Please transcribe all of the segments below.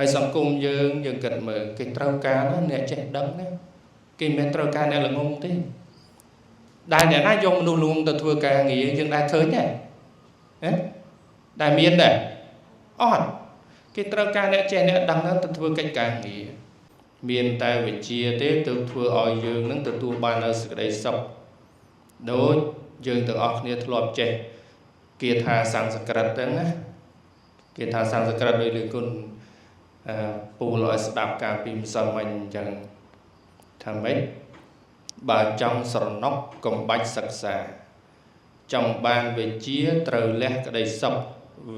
ហើយសង្គមយើងគិតមើលគេត្រូវការអ្នកចេះដឹងណាគេមិនត្រូវការអ្នកល្ងងទេដែលអ្នកណាយកមនុស្សល្ងងទៅធ្វើការងារយើងដែរឃើញដែរណាដែលមានដែរអត់គេត្រូវការអ្នកចេះអ្នកដឹងទៅធ្វើកិច្ចការងារមានតែវិជាទេទៅធ្វើឲ្យយើងនឹងទទួលបាននូវសេចក្តីសុខដូចយើងទាំងអស់គ្នាធ្លាប់ចេះគាថាសំស្ក្រឹតហ្នឹងណាគាថាសំស្ក្រឹតដោយលើគុណពូលឲ្យស្ដាប់កាលពីម្សិលមិញអញ្ចឹងថាម៉េចបើចង់ស្រណុកកុំបាច់សិក្សាចង់បានវិជាត្រូវលះក្តីសុខ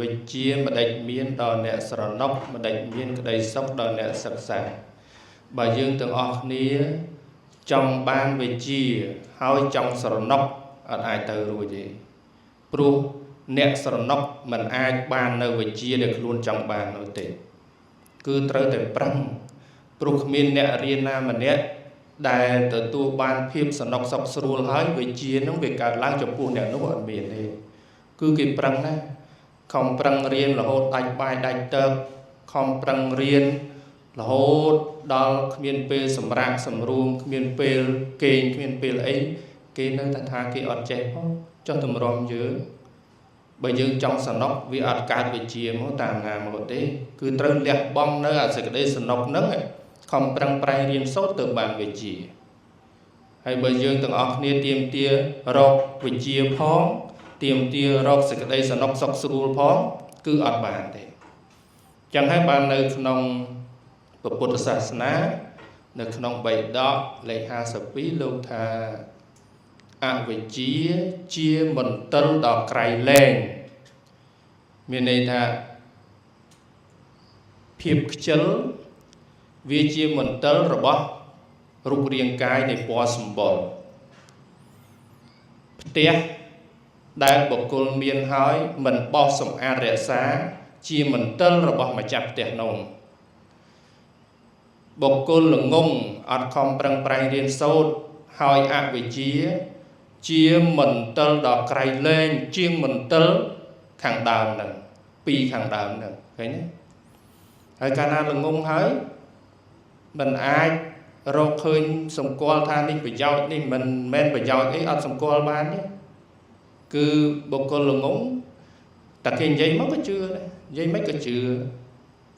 វិជាមិនដេចមានដល់អ្នកស្រណុកមិនដេចមានក្តីសុខដល់អ្នកសិក្សាបើយើងទាំងអស់គ្នាចង់បានវិជាហើយចង់ស្រណុកអត់អាចទៅរួចទេព្រោះអ្នកស្រណុកមិនអាចបាននៅវិជាដែលខ្លួនចង់បាននោះទេគឺត្រូវតែប្រឹងព្រោះគ្មានអ្នករៀនណាម្នាក់ដែលទទួលបានភាពសនុកសុខស្រួលហើយវិជានឹងវាកើតឡើងចំពោះអ្នកនោះអត់មានទេគឺគេប្រឹងណាខំប្រឹងរៀនរហូតដាច់បាយដាច់ទឹកខំប្រឹងរៀនរហូតដល់គ្មានពេលសម្រាកសម្រួមគ្មានពេលគេងគ្មានពេលអីគេនៅតែថាគេអត់ចេះផងចុះតម្រាំយើងបើយើងចង់សនុកវាអត់កើតវិជាមកតាមណាមកទេគឺត្រូវលះបង់នៅអាសេចក្តីសនុកហ្នឹងខំប្រឹងប្រែងរៀនសូត្រទៅបានវិជាហើយបើយើងទាំងអស់គ្នាទាមទាររកវិជាផងទាមទាររកសេចក្តីសនុកសុខស្រួលផងគឺអត់បានទេចឹងហើយបាននៅក្នុងពុទ្ធសាសនានៅក្នុងបៃដកលេខ52លោកថាអវិជ្ជាជាមន្ទិលដ៏ក្រៃលែងមានន័យថាភាពខ្ជិលវាជាមន្ទិលរបស់រូបរាងកាយនៃពណ៌សម្បុរផ្ទះដែលបុគ្គលមានហើយមិនបោសសម្អាតរក្សាជាមន្ទិលរបស់ម្ចាស់ផ្ទះនោះបុគ្គលល្ងងអត់ខំប្រឹងប្រែងរៀនសូត្រហើយអវិជ្ជាជាមន្ទិលដ៏ក្រៃលែងជាងមន្ទិលខាងដើមហ្នឹងពីរខាងដើមហ្នឹងឃើញទេហើយកាលណាល្ងងហើយមិនអាចរកឃើញសម្គាល់ថានេះប្រយោជន៍នេះមិនមែនប្រយោជន៍អីអត់សម្គាល់បានទេគឺបុគ្គលល្ងងតែគេនិយាយមកក៏ជឿដែរនិយាយមិនក៏ជឿ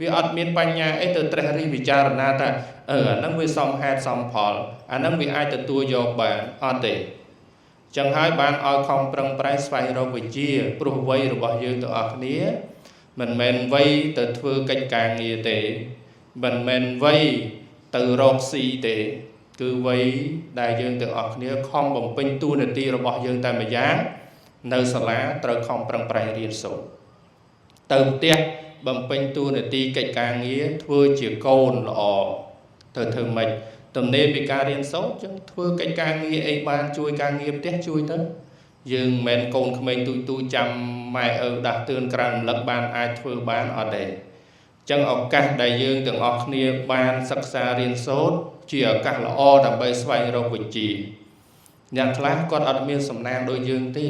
វាអត់មានបញ្ញាអីទៅត្រេះរិះពិចារណាថាអាហ្នឹងវាសមហេតុសមផលអាហ្នឹងវាអាចទទួលយកបានអត់ទេចឹងហើយបានឲ្យខំប្រឹងប្រែងស្វែងរកវិជ្ជាព្រោះវ័យរបស់យើងទាំងអស់គ្នាមិនមែនវ័យទៅធ្វើកិច្ចការងារទេមិនមែនវ័យទៅរកស៊ីទេគឺវ័យដែលយើងទាំងអស់គ្នាខំបំពេញតួនាទីរបស់យើងតែម្យ៉ាងនៅសាលាត្រូវខំប្រឹងប្រែងរៀនសូត្រទៅផ្ទះបំពេញតួនាទីកិច្ចការងារធ្វើជាកូនល្អទៅធ្វើម៉េចទំនេរពីការរៀនសូត្រចឹងធ្វើកិច្ចការងារអីបានជួយការងារផ្ទះជួយទៅយើងមិនមែនកូនក្មេងទូចចាំម៉ែឪដាស់តឿនក្រានរំលឹកបានអាចធ្វើបានអត់ទេចឹងឱកាសដែលយើងទាំងអស់គ្នាបានសិក្សារៀនសូត្រជាឱកាសល្អដើម្បីស្វែងរកវិជ្ជាអ្នកខ្លះគាត់អត់មានសំណាងដូចយើងទេ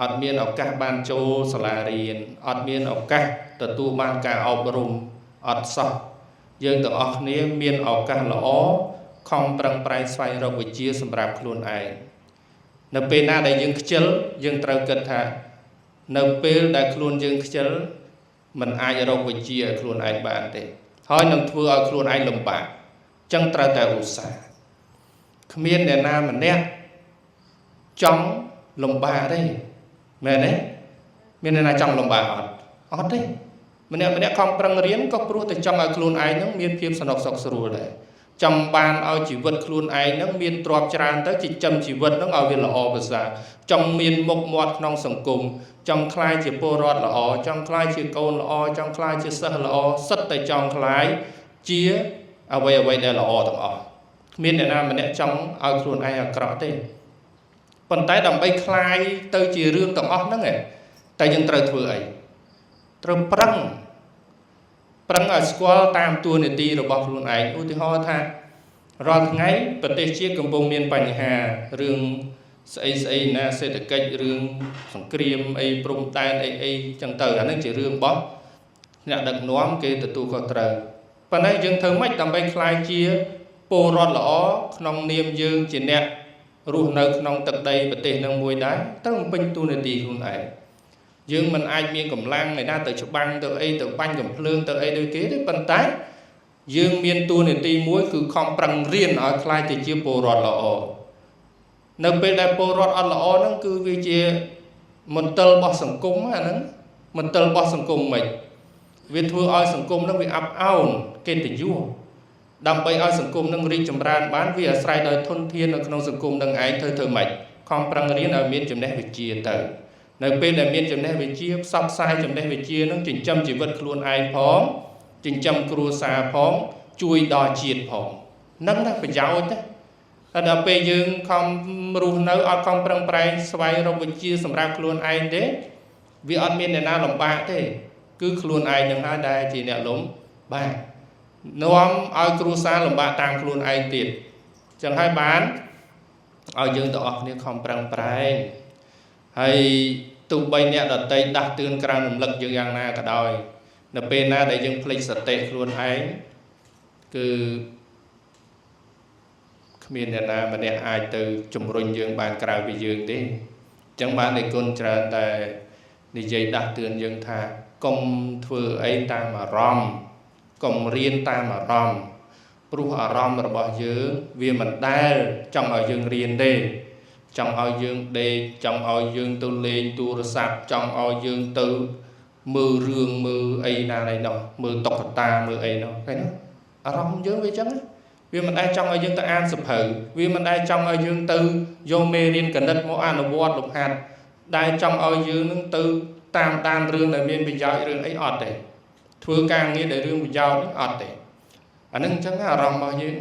អត់មានឱកាសបានចូលសាលារៀនអត់មានឱកាសទទួលបានការអប់រំអត់សោះយើងទាំងអស់គ្នាមានឱកាសល្អខំប្រឹងប្រែងស្វែងរកវិជ្ជាសម្រាប់ខ្លួនឯងនៅពេលណាដែលយើងខ្ជិលយើងត្រូវគិតថានៅពេលដែលខ្លួនយើងខ្ជិលមិនអាចរកវិជ្ជាឲ្យខ្លួនឯងបានទេហើយនឹងធ្វើឲ្យខ្លួនឯងលំបាកចឹងត្រូវតែឧស្សាហ៍គ្មានអ្នកណាម្នាក់ចង់លំបាកទេមែនទេមានអ្នកណាចង់លំបាកអត់ទេម្នាក់ខំប្រឹងរៀនក៏ព្រោះតែចង់ឲ្យខ្លួនឯងនឹងមានភាពសនុកសុខស្រួលដែរចង់បានឲ្យជីវិតខ្លួនឯងនឹងមានទ្រព្យច្រើនទៅចិញ្ចឹមជីវិតនឹងឲ្យវាល្អប្រសើរចង់មានមុខមាត់ក្នុងសង្គមចង់ក្លាយជាពលរដ្ឋល្អចង់ក្លាយជាកូនល្អចង់ក្លាយជាសិស្សល្អសិតតែចង់ក្លាយជាអ្វីដែលល្អទាំងអស់គ្មានអ្នកណាម្នាក់ចង់ឲ្យខ្លួនឯងអាក្រក់ទេប៉ុន្តែដើម្បីក្លាយទៅជារឿងទាំងអស់ហ្នឹងតែយើងត្រូវធ្វើអីត្រូវប្រឹងឲ្យស្គាល់តាមតួនាទីរបស់ខ្លួនឯងឧទាហរណ៍ថារាល់ថ្ងៃប្រទេសជាតិកំពុងមានបញ្ហារឿងស្អីណាសេដ្ឋកិច្ចរឿងសង្គ្រាមអីព្រំដែនអីចឹងទៅអានឹងជារឿងរបស់ អ្នកដឹកនាំគេទទួលខុសត្រូវប៉ុន្តែយើងធ្វើម៉េចដើម្បីខ្លាយជាពលរដ្ឋល្អក្នុងនាមយើងជាអ្នករស់នៅក្នុងទឹកដីប្រទេសនឹងមួយដែរទៅបំពេញតួនាទីខ្លួនឯងយើងមិនអាចមានកម្លាំងឯណាទៅច្បាំងទៅអីទៅបាញ់កំភ្លើងទៅអីដូចគេទេប៉ុន្តែយើងមានតួនាទីមួយគឺខំប្រឹងរៀនឲ្យខ្លាយទៅជាពលរដ្ឋល្អនៅពេលដែលពលរដ្ឋអត់ល្អហ្នឹងគឺវាជាមន្ទិលរបស់សង្គមអាហ្នឹងមន្ទិលរបស់សង្គមមិនវាធ្វើឲ្យសង្គមហ្នឹងវាអាប់អោនកិត្តិយសដើម្បីឲ្យសង្គមនឹងរីកចម្រើនបានវាអាស្រ័យដោយធនធាននៅក្នុងសង្គមនឹងឯងធ្វើម៉េចខំប្រឹងរៀនឲ្យមានចំណេះវិជ្ជាទៅនៅពេលដែលមានចំណេះវិជ្ជាផ្សព្វផ្សាយចំណេះវិជ្ជានឹងចិញ្ចឹមជីវិតខ្លួនឯងផងចិញ្ចឹមគ្រួសារផងជួយដល់ជាតិផងហ្នឹងណាប្រយោជន៍ណាតែដល់ពេលយើងខំរស់នៅអត់ខំប្រឹងប្រែងស្វែងរកវិជ្ជាសម្រាប់ខ្លួនឯងទេវាអត់មានអ្នកណាលំបាកទេគឺខ្លួនឯងនឹងហើយដែលជាអ្នកលំបាកនាំឲ្យគ្រួសារលំបាកតាមខ្លួនឯងទៀតចឹងហើយបានឲ្យយើងទាំងអស់គ្នាខំប្រឹងប្រែងហើយទោះបីអ្នកដតីដាស់តឿនក្រៅរំលឹកយើងយ៉ាងណាក៏ដោយនៅពេលណាដែលយើងភ្លេចសតិខ្លួនឯងគឺគ្មានអ្នកណាម្នាក់អាចទៅជំរុញយើងបានក្រៅពីយើងទេអញ្ចឹងបានឯគុណច្រើនតែនិយាយដាស់តឿនយើងថាកុំធ្វើអីតាមអារម្មណ៍កុំរៀនតាមអារម្មណ៍ព្រោះអារម្មណ៍របស់យើងវាមិនដែលចង់ឲ្យយើងរៀនទេចង់ឲ្យយើងដេកចង់ឲ្យយើងទៅលេងទូរស័ព្ទចង់ឲ្យយើងទៅមើលរឿងមើលអីណាណៃនោះមើលតុក្កតាមើលអីនោះឃើញទេអារម្មណ៍យើងវាអញ្ចឹងវាមិនដែលចង់ឲ្យយើងទៅអានសភៅវាមិនដែលចង់ឲ្យយើងទៅយកមេរៀនគណិតមកអនុវត្តលំហាត់ដែលចង់ឲ្យយើងនឹងទៅតាមដានរឿងដែលមានប្រយោជន៍រឿងអីអត់ទេធ្វើការងារដែលរឿងប្រយោជន៍អត់ទេអានឹងអញ្ចឹងអារម្មណ៍របស់យើង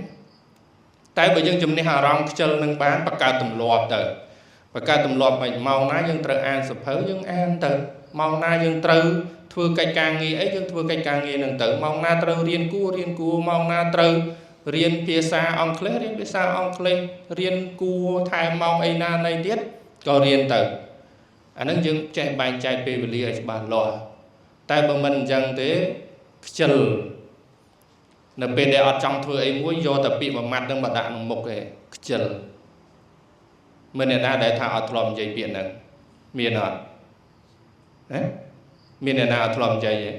តែបើយើងជំនះអារម្មណ៍ខ្ជិលនឹងបានបង្កើតទម្លាប់ទៅបង្កើតទម្លាប់មិនម៉ោងណាយើងត្រូវអានសភៅយើងអានទៅម៉ោងណាយើងត្រូវធ្វើកិច្ចការងារអីយើងធ្វើកិច្ចការងារនឹងទៅម៉ោងណាត្រូវរៀនគួរម៉ោងណាត្រូវរៀនភាសាអង់គ្លេសរៀនភាសាអង់គ្លេសរៀនគួរថែមម៉ោងអីណាណីទៀតក៏រៀនទៅអានឹងយើងចេះបែងចែកពេលវេលាឲ្យច្បាស់លាស់តែបើមិនអញ្ចឹងទេខ្ជិលនៅពេលដែលអត់ចង់ធ្វើអីមួយយកតែពាក្យមួយម៉ាត់នឹងមកដាក់ក្នុងមុខឯងខ្ជិលមិនអ្នកណាដែលថាអត់ធ្លាប់និយាយពាក្យហ្នឹងមានអត់ហ៎មានអ្នកណាអត់ធ្លាប់និយាយទេ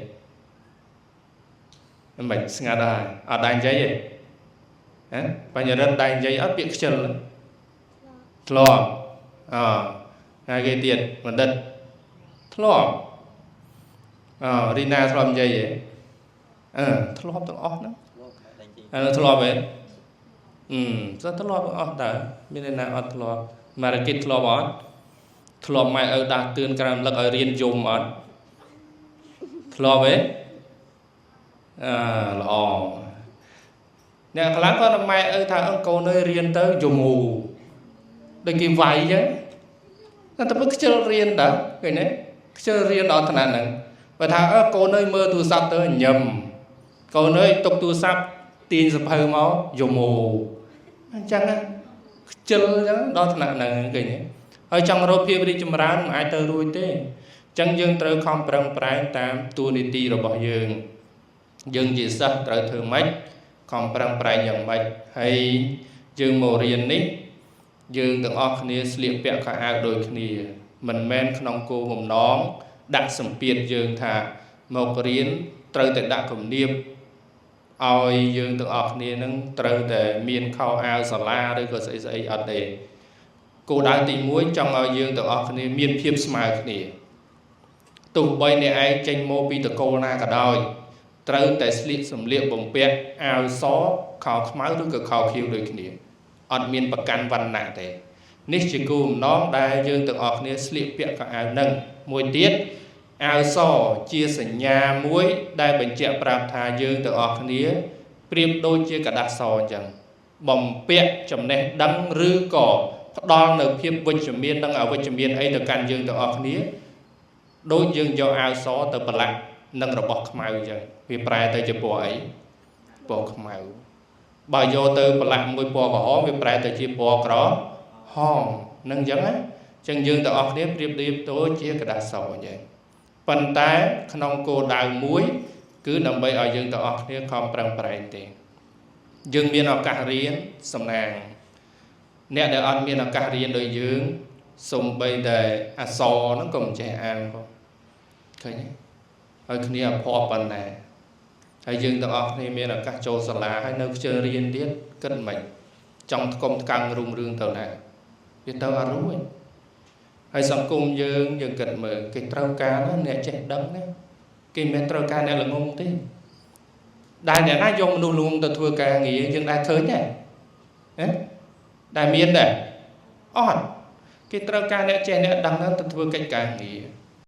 មិនស្ងាត់ហើយអត់ដែរនិយាយទេហ៎បញ្ញរិទ្ធដែរនិយាយអត់ពាក្យខ្ជិលធ្លាប់ហើយគេទៀតបណ្ឌិតធ្លាប់រីណាធ្លាប់និយាយទេធ្លាប់ទាំងអស់ហ្នឹងធ្លាប់ទេធ្លាប់អស់តើមានអ្នកណាអត់ធ្លាប់ម៉ារ៉ាគិតធ្លាប់អត់ធ្លាប់ម៉ែឪដាស់តឿនក្រៅរំលឹកឲ្យរៀនយំអត់ធ្លាប់ទេល្អអ្នកខ្លះគាត់ម៉ែឪថាកូនអើយរៀនទៅយំហូដូចគេវាយអញ្ចឹងតែទៅខ្ជិលរៀនតើឃើញទេខ្ជិលរៀនដល់ថ្នាក់ហ្នឹងបើថាកូនអើយមើលទូរស័ព្ទទៅញឹមកូនអើយទុកទូរស័ព្ទទាញសភៅមកយំហូអញ្ចឹងខ្ជិលអញ្ចឹងដល់ថ្នាក់ហ្នឹងឃើញទេហើយចង់រកភាពរីកចម្រើនមិនអាចទៅរួចទេអញ្ចឹងយើងត្រូវខំប្រឹងប្រែងតាមតួនាទីរបស់យើងជាសិស្សត្រូវធ្វើម៉េចខំប្រឹងប្រែងយ៉ាងម៉េចហើយយើងមករៀននេះយើងទាំងអស់គ្នាស្លៀកពាក់ខោអាវដូចគ្នាមិនមែនក្នុងគោលបំណងដាក់សម្ពាធយើងថាមករៀនត្រូវតែដាក់គំនាបឲ្យយើងទាំងអស់គ្នានឹងត្រូវតែមានខោអាវសាលាឬក៏ស្អីស្អីអត់ទេគោលដៅទី1ចង់ឲ្យយើងទាំងអស់គ្នាមានភាពស្មើគ្នាទោះបីអ្នកឯងចេញមកពីតកូលណាក៏ដោយត្រូវតែស្លៀកសម្លៀកបំពាក់អាវសខោខ្មៅឬក៏ខោខៀវដូចគ្នាអត់មានប្រកាន់វណ្ណៈទេនេះជាគោលបំណងដែលយើងទាំងអស់គ្នាស្លៀកពាក់ខោអាវនឹងមួយទៀតអាវសជាសញ្ញាមួយដែលបញ្ជាក់ប្រាប់ថាយើងទាំងអស់គ្នាប្រៀបដូចជាกระดาษសអញ្ចឹងបំពាក់ចំណេះដឹងឬក៏ផ្ដល់នៅភាពវិជ្ជមាននិងអវិជ្ជមានអីទៅកាន់យើងទាំងអស់គ្នាដូចយើងយកអាវសទៅប្រឡាក់នឹងរបស់ខ្មៅអញ្ចឹងវាប្រែទៅជាពណ៌អីពណ៌ខ្មៅបើយកទៅប្រឡាក់មួយពណ៌ក្រហមវាប្រែទៅជាពណ៌ក្រហមនឹងអញ្ចឹងណាអញ្ចឹងយើងទាំងអស់គ្នាប្រៀបដូចជាกระดาษសអញ្ចឹងប៉ុន្តែក្នុងគោលដៅមួយ cứ nằm bây ở dương tàu ọc này không prang prang thế dương miền ở cả riêng sầm nàng nè để ăn miền ở cả riêng đôi dương sum bây để so nó cùng trẻ ăn không thấy nhé ở kia là phò bần này hay dương tàu ọc này miền ở các châu sả lá hay nơi chơi riêng tiết cân mạnh trong công căng rung rương tàu này biết tàu ăn rồi hay sắm cùng dương cần mở cái trâu cá nó nè chạy đắng đấy cái men trâu cá này là ngon thế đại này nó dùng luôn luôn từ thua cá nghỉ nhưng đại thới này đại miên này on cái trâu cá này chạy này đắng nó từ thua cái cá nghỉ